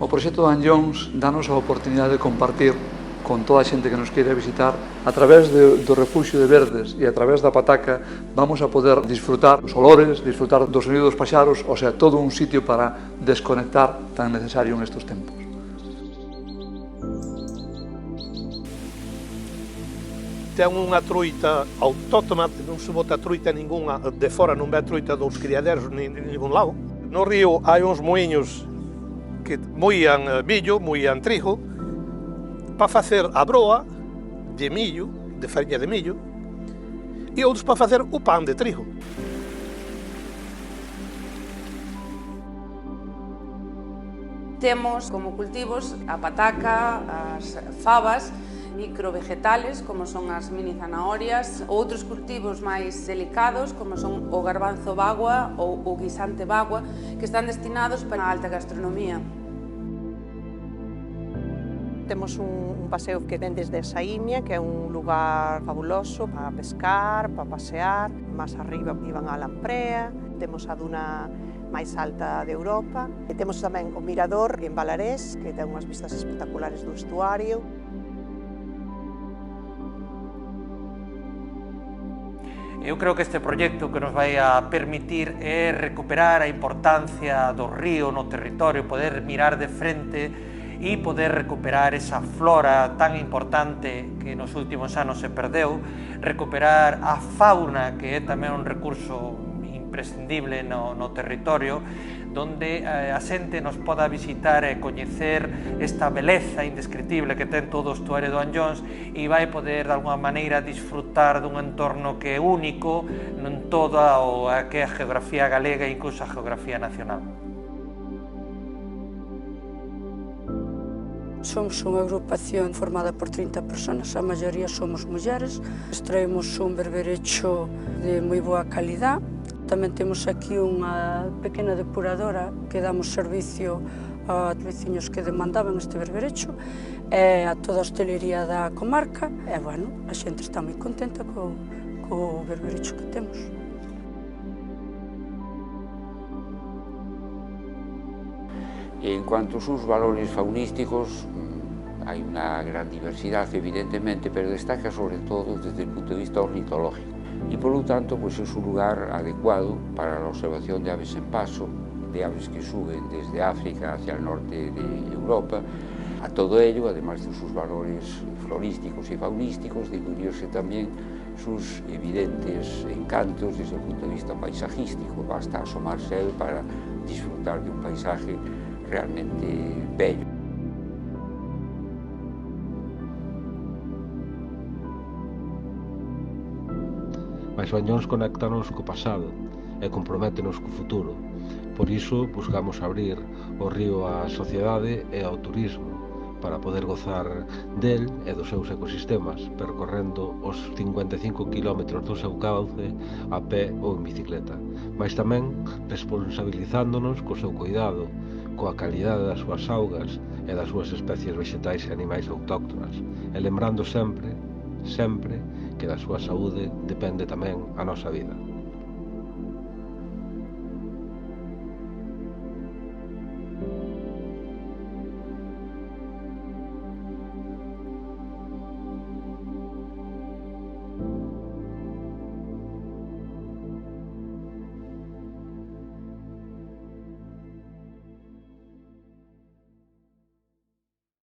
O proxecto de Anllóns danos a oportunidade de compartir con toda a xente que nos queira visitar. A través do Refuxio de Verdes e a través da Pataca vamos a poder disfrutar dos olores, disfrutar do sonido dos paxaros, o sea, todo un sitio para desconectar tan necesario nestes tempos. Ten unha troita autóctona, non se bota troita ninguna, de fora non ve troita dos criaderos nin ningún lado. No río hai uns moinhos que moían millo, moían trigo, para facer a broa de millo, de farinha de millo, e outros para facer o pan de trigo. Temos como cultivos a pataca, as fabas, microvegetales, como son as mini zanahorias, outros cultivos máis delicados, como son o garbanzo bagua ou o guisante bagua, que están destinados para a alta gastronomía. Temos un paseo que ven desde Saímia, que é un lugar fabuloso para pescar, para pasear. Más arriba iban a Lamprea, temos a duna máis alta de Europa. E temos tamén o mirador en Balarés, que ten unhas vistas espectaculares do estuario. Eu creo que este proxecto que nos vai a permitir é recuperar a importancia do río no territorio, poder mirar de frente e poder recuperar esa flora tan importante que nos últimos anos se perdeu, recuperar a fauna, que é tamén un recurso imprescindible no territorio, donde a xente nos poda visitar e coñecer esta beleza indescriptible que ten todo o estuario do Anllóns e vai poder, de alguma maneira, disfrutar dun entorno que é único en toda a que é a geografía galega e incluso a geografía nacional. Somos unha agrupación formada por 30 personas, a maioría somos mulleres. Extraemos un berberecho de moi boa calidad. Tamén temos aquí unha pequena depuradora que damos servicio a veciños que demandaban este berberecho e a toda a hostelería da comarca. E, bueno, a xente está moi contenta co berberecho que temos. En cuanto aos seus valores faunísticos, hai unha gran diversidade, evidentemente, pero destaca sobre todo desde o punto de vista ornitológico. E, polo tanto, pues, é un lugar adecuado para a observación de aves en paso, de aves que suben desde África hacia el norte de Europa. A todo ello, además de sus valores florísticos y faunísticos, discutióse también sus evidentes encantos desde el punto de vista paisajístico. Basta asomarse a él para disfrutar de un paisaje realmente bello. Mais o Anllóns conéctanos co pasado e comprométenos co futuro. Por iso, buscamos abrir o río á sociedade e ao turismo para poder gozar del e dos seus ecosistemas, percorrendo os 55 km do seu cauce a pé ou en bicicleta, mas tamén responsabilizándonos co seu cuidado, coa calidade das súas augas e das súas especies vegetais e animais autóctonas, e lembrando sempre que da súa saúde depende tamén a nosa vida.